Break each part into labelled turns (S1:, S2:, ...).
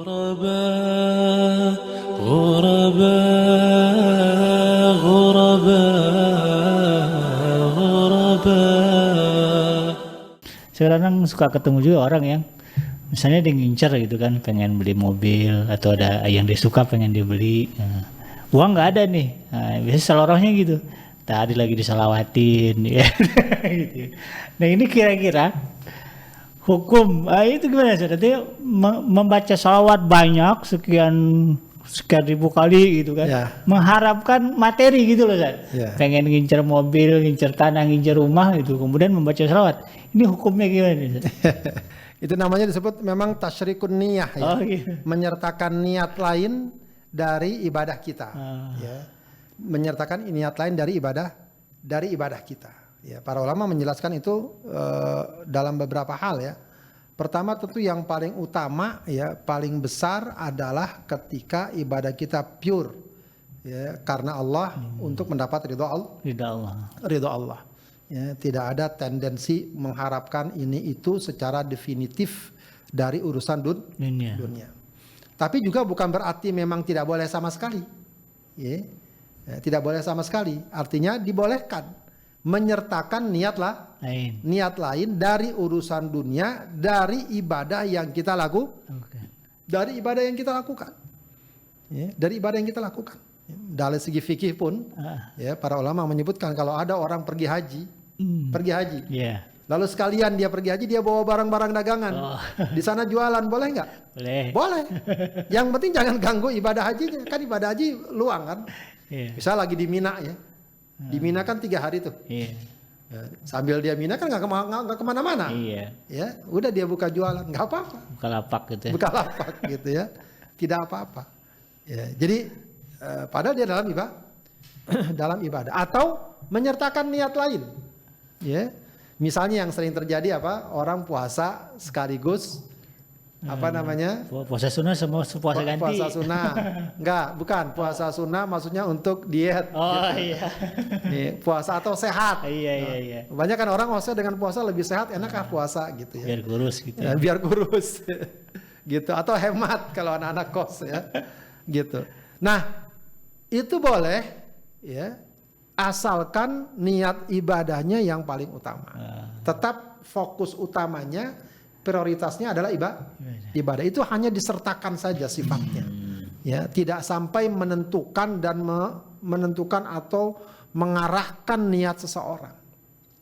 S1: غرباء غرباء غرباء غرباء.
S2: Sekarang suka ketemu juga orang yang misalnya dia ngincer gitu kan, pengen beli mobil atau ada yang dia suka pengen dia beli. Nah, uang nggak ada nih, nah, biasanya selorohnya gitu. Tadi lagi disalawatin, ya. Gitu. Nah ini kira-kira hukum, itu gimana sih? Nanti membaca salawat banyak sekian ribu kali gitu kan,
S3: Ya.
S2: mengharapkan materi gitu loh, Zat.
S3: Ya.
S2: Pengen ngincer mobil, ngincer tanah, ngincer rumah gitu, kemudian membaca salawat. Ini hukumnya gimana nih, Zat?
S3: Itu namanya disebut memang tasyrikun niyah ya.
S2: Oh, gitu.
S3: Menyertakan niat lain dari ibadah kita. Ya. Menyertakan niat lain dari ibadah kita. Ya, para ulama menjelaskan itu dalam beberapa hal ya. Pertama tentu yang paling utama ya, paling besar adalah ketika ibadah kita pure ya, karena Allah untuk mendapat ridho Allah. Ridho Allah. Ya, tidak ada tendensi mengharapkan ini itu secara definitif dari urusan dunia. Tapi juga bukan berarti memang tidak boleh sama sekali. Ya, tidak boleh sama sekali. Artinya dibolehkan menyertakan niat lain dari urusan dunia, dari ibadah yang kita dari ibadah yang kita lakukan. Ya, dari ibadah yang kita lakukan. Dari segi fikih pun, ya, para ulama menyebutkan kalau ada orang pergi haji,
S2: Yeah.
S3: lalu sekalian dia pergi haji, dia bawa barang-barang dagangan, di sana jualan, boleh nggak? Boleh. Yang penting jangan ganggu ibadah hajinya, kan ibadah haji luang kan.
S2: Yeah.
S3: Misal lagi di Mina ya, di Mina kan 3 hari tuh.
S2: Yeah.
S3: Ya, sambil dia Mina kan nggak kemana-mana.
S2: Iya.
S3: Ya, udah dia buka jualan, nggak apa-apa.
S2: Bukalapak gitu ya.
S3: Bukalapak gitu ya, tidak apa-apa. Ya, jadi padahal dia dalam dalam ibadah atau menyertakan niat lain. Ya, misalnya yang sering terjadi apa? Orang puasa sekaligus apa namanya?
S2: Puasa sunnah sama puasa ganti.
S3: Puasa sunnah. Enggak, bukan. Puasa sunnah maksudnya untuk diet.
S2: Oh
S3: gitu.
S2: iya.
S3: Nih, puasa atau sehat.
S2: Iya.
S3: Banyak kan orang maksudnya dengan puasa lebih sehat, enakkah puasa gitu ya.
S2: Biar kurus gitu.
S3: Ya, biar kurus. Gitu, atau hemat kalau anak-anak kos ya. Gitu. Nah, itu boleh ya, asalkan niat ibadahnya yang paling utama. Tetap fokus utamanya, prioritasnya adalah ibadah. Itu hanya disertakan saja sifatnya. Ya, tidak sampai menentukan dan menentukan atau mengarahkan niat seseorang.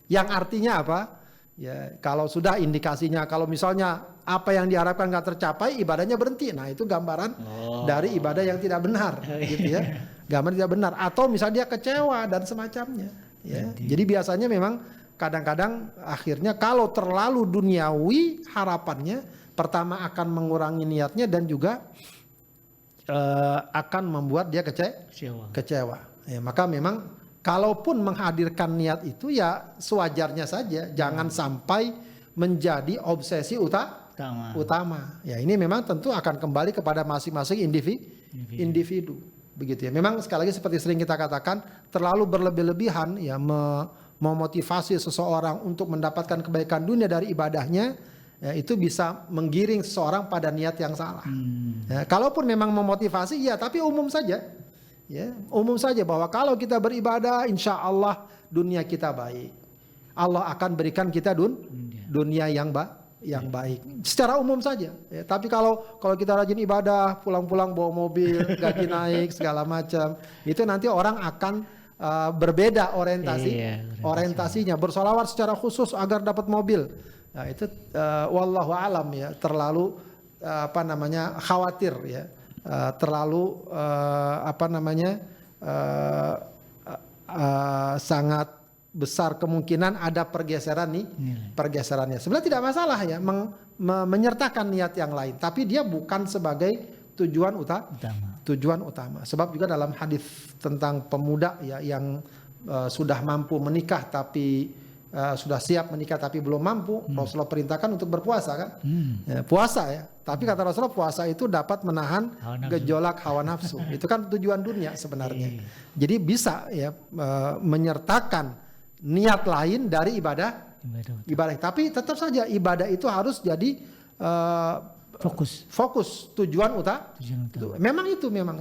S3: Yang artinya apa? Ya, kalau sudah indikasinya, kalau misalnya apa yang diharapkan nggak tercapai, ibadahnya berhenti. Nah, itu gambaran dari ibadah yang tidak benar, gitu ya. Gambaran tidak benar. Atau misalnya dia kecewa dan semacamnya. Ya. Jadi biasanya memang kadang-kadang akhirnya kalau terlalu duniawi harapannya, pertama akan mengurangi niatnya dan juga akan membuat dia kecewa. Ya, maka memang kalaupun menghadirkan niat itu ya sewajarnya saja, jangan sampai menjadi obsesi utama. Ya, ini memang tentu akan kembali kepada masing-masing individu. Begitu ya. Memang sekali lagi seperti sering kita katakan, terlalu berlebih-lebihan ya memotivasi seseorang untuk mendapatkan kebaikan dunia dari ibadahnya, ya, itu bisa menggiring seseorang pada niat yang salah. Ya, kalaupun memang memotivasi, ya tapi umum saja. Ya, umum saja bahwa kalau kita beribadah, insya Allah dunia kita baik. Allah akan berikan kita dunia yang baik. Secara umum saja. Ya, tapi kalau kita rajin ibadah, pulang-pulang bawa mobil, gaji naik segala macam, itu nanti orang akan berbeda orientasinya. Bersolawat secara khusus agar dapat mobil. Nah, itu wallahu alam ya, terlalu khawatir ya. Terlalu sangat besar kemungkinan ada pergeserannya. Sebenarnya tidak masalah ya menyertakan niat yang lain, tapi dia bukan sebagai tujuan utama. Sebab juga dalam hadis tentang pemuda ya yang sudah mampu menikah tapi sudah siap menikah tapi belum mampu, Rasulullah perintahkan untuk berpuasa kan? Ya, puasa ya. Tapi kata Rasulullah puasa itu dapat menahan gejolak hawa nafsu. Itu kan tujuan dunia sebenarnya. Jadi bisa ya menyertakan niat lain dari ibadah. Tapi tetap saja ibadah itu harus jadi
S2: fokus
S3: tujuan
S2: tujuan utama.
S3: Memang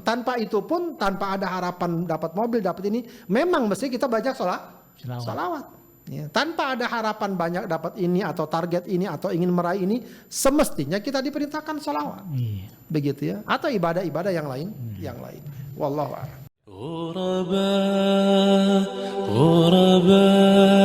S3: tanpa itu pun, tanpa ada harapan dapat mobil, dapat ini, memang mesti kita baca salawat. Ya, tanpa ada harapan banyak dapat ini atau target ini atau ingin meraih ini, semestinya kita diperintahkan salawat.
S2: Iya.
S3: Begitu ya. Atau ibadah-ibadah yang lain, Wallahu a'lam.
S1: غرباء غرباء